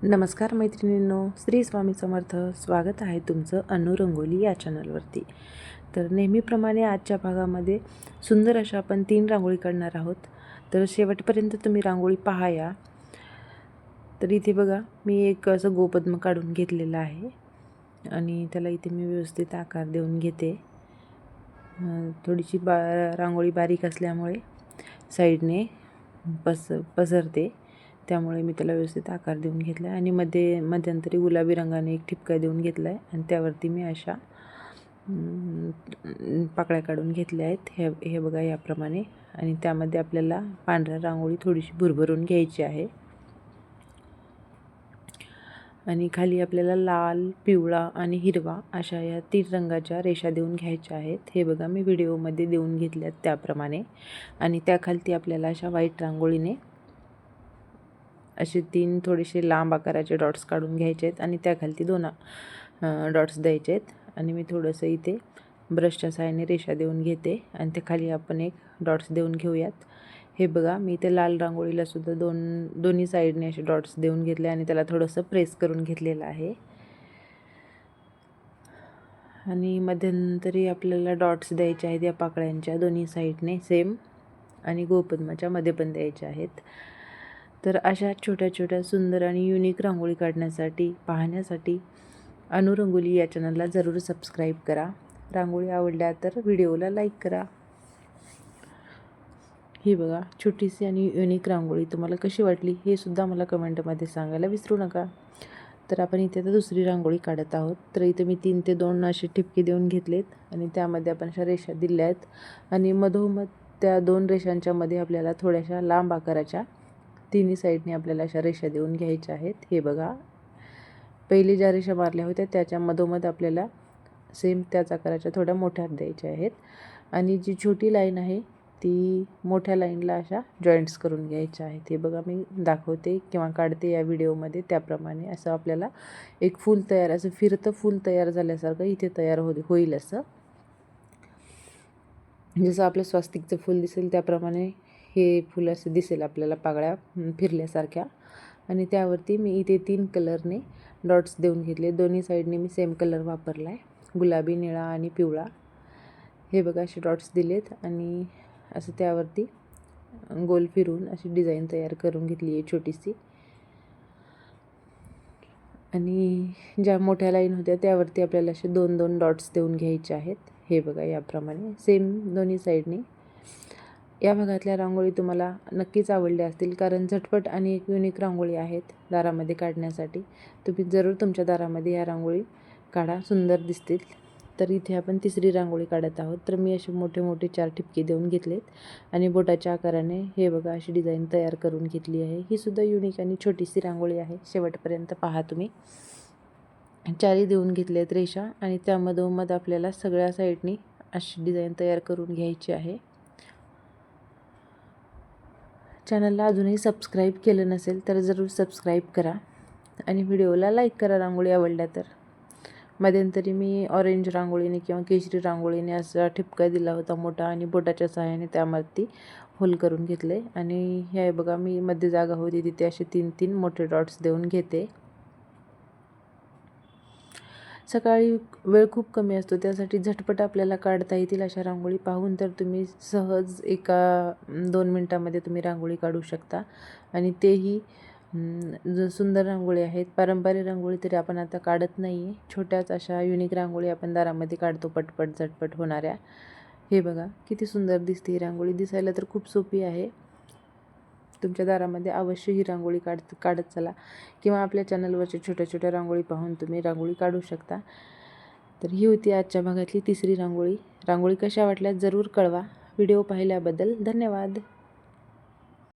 नमस्कार मैत्रिणींनो, श्री स्वामी समर्थ. स्वागत आहे तुमचं अनु रंगोली या चॅनलवरती. तर नेहमीप्रमाणे आजच्या भागामध्ये सुंदर अशा आपण 3 रांगोळी काढणार आहोत. तर शेवटपर्यंत तुम्ही रांगोळी पहा या. तर इथे बघा, मी एक असं गोपद्म काढून घेतलेलं आहे आणि त्याला इथे मी व्यवस्थित आकार देऊन घेते. थोडीशी रांगोळी बारीक असल्यामुळे साईडने पसरते, त्यामुळे मी त्याला व्यवस्थित आकार देऊन घेतला आहे आणि मध्यंतरी गुलाबी रंगाने एक ठिपका देऊन घेतला आहे आणि त्यावरती मी अशा पाकळ्या काढून घेतल्या आहेत. हे बघा याप्रमाणे. आणि त्यामध्ये आपल्याला पांढऱ्या रांगोळी थोडीशी भुरभरून घ्यायची आहे आणि खाली आपल्याला लाल, पिवळा आणि हिरवा अशा या 3 रंगाच्या रेषा देऊन घ्यायच्या आहेत. हे बघा मी व्हिडिओमध्ये देऊन घेतल्यात त्याप्रमाणे. आणि त्याखालती आपल्याला अशा व्हाईट रांगोळीने असे 3 थोडेसे लांब आकाराचे डॉट्स काढून घ्यायचे आहेत आणि त्याखालती 2 डॉट्स द्यायचे आहेत. आणि मी थोडंसं इथे ब्रशच्या सहाय्याने रेषा देऊन घेते आणि त्या खाली आपण एक डॉट्स देऊन घेऊयात. हे बघा मी इथे लाल रांगोळीला सुद्धा दोन्ही साईडने असे डॉट्स देऊन घेतले आणि त्याला थोडंसं प्रेस करून घेतलेलं आहे. आणि मध्यंतरी आपल्याला डॉट्स द्यायचे आहेत या पाकळ्यांच्या दोन्ही साईडने सेम, आणि गोपद्माच्या मध्ये पण द्यायचे आहेत. तर अशा छोट्या छोट्या सुंदर आणि युनिक रांगोळी काढण्यासाठी पाहण्यासाठी अनु रंगोली या चॅनलला जरूर सबस्क्राईब करा. रांगोळी आवडल्या तर व्हिडिओला लाईक करा. ही बघा छोटीशी आणि युनिक रांगोळी तुम्हाला कशी वाटली हे सुद्धा मला कमेंटमध्ये सांगायला विसरू नका. तर आपण इथे आता दुसरी रांगोळी काढत आहोत. तर इथे मी 3 ते 2 असे ठिपके देऊन घेतलेत आणि त्यामध्ये आपण अशा रेषा दिल्या आहेत आणि मधोमध त्या 2 रेषांच्या मध्ये आपल्याला थोड्याशा लांब आकाराच्या तिन्ही साईडने आपल्याला अशा रेषा देऊन घ्यायच्या आहेत. हे बघा पहिले ज्या रेषा मारल्या होत्या त्याच्या मधोमध आपल्याला सेम त्याच आकाराच्या थोड्या मोठ्या द्यायच्या आहेत आणि जी छोटी लाईन आहे ती मोठ्या लाईनला अशा जॉईंट्स करून घ्यायच्या आहेत. हे बघा मी दाखवते किंवा काढते या व्हिडिओमध्ये त्याप्रमाणे. असं आपल्याला एक फूल तयार, असं फिरतं फूल तयार झाल्यासारखं इथे तयार होईल. असं जसं आपलं स्वास्तिकचं फूल दिसेल त्याप्रमाणे हे फूल असं दिसेल आपल्याला पाकळ्या फिरल्यासारख्या. आणि त्यावरती मी इथे 3 कलरने डॉट्स देऊन घेतले. दोन्ही साईडने मी सेम कलर वापरला आहे, गुलाबी, निळा आणि पिवळा. हे बघा असे डॉट्स दिलेत आणि असं त्यावरती गोल फिरून अशी डिझाईन तयार करून घेतली आहे छोटीशी. आणि ज्या मोठ्या लाईन होत्या त्यावरती आपल्याला असे 2-2 डॉट्स देऊन घ्यायचे आहेत. हे बघा याप्रमाणे सेम दोन्ही साईडने. या भागातल्या रांगोळी तुम्हाला नक्कीच आवडल्या असतील, कारण झटपट आणि एक युनिक रांगोळी आहेत दारामध्ये काढण्यासाठी. तुम्ही जरूर तुमच्या दारामध्ये या रांगोळी काढा, सुंदर दिसतील. तर इथे आपण तिसरी रांगोळी काढत आहोत. तर मी असे मोठे मोठे 4 ठिपके देऊन घेतलेत आणि बोटाच्या आकाराने हे बघा अशी डिझाईन तयार करून घेतली आहे. ही सुद्धा युनिक आणि छोटीशी रांगोळी आहे. शेवटपर्यंत पहा तुम्ही. 4ही देऊन घेतलेत रेषा आणि त्यामधोमध आपल्याला सगळ्या साईडनी अशी डिझाईन तयार करून घ्यायची आहे. चॅनलला अजूनही सबस्क्राईब केलं नसेल तर जरूर सबस्क्राईब करा आणि व्हिडिओला लाईक करा रांगोळी आवडल्या तर. मध्यंतरी मी ऑरेंज रांगोळीने किंवा केशरी रांगोळीने असा ठिपका दिला होता मोठा आणि बोटाच्या सहाय्याने त्यावरती होल करून घेतले. आणि हे बघा मी मध्ये जागा होती तिथे असे 3-3 मोठे डॉट्स देऊन घेते. सकाळी वेळ खूप कमी असतो, त्यासाठी झटपट आपल्याला काढता येतील अशा रांगोळी पाहून तर तुम्ही सहज 1-2 मिनटामध्ये तुम्ही रांगोळी काढू शकता. आणि तेही सुंदर रांगोळी आहेत. पारंपरिक रांगोळी तरी आपण आता काढत नाही आहे. छोट्याच अशा युनिक रांगोळी आपण दारामध्ये काढतो पटपट झटपट होणाऱ्या. हे बघा किती सुंदर दिसते ही रांगोळी. दिसायला तर खूप सोपी आहे. तुमच्या दारामध्ये अवश्य ही रांगोळी काढत चला किंवा आपल्या चॅनलवरच्या छोट्या छोट्या रांगोळी पाहून तुम्ही रांगोळी काढू शकता. तर ही होती आजच्या भागातली तिसरी रांगोळी. रांगोळी कशा वाटल्या जरूर कळवा. व्हिडिओ पाहिल्याबद्दल धन्यवाद.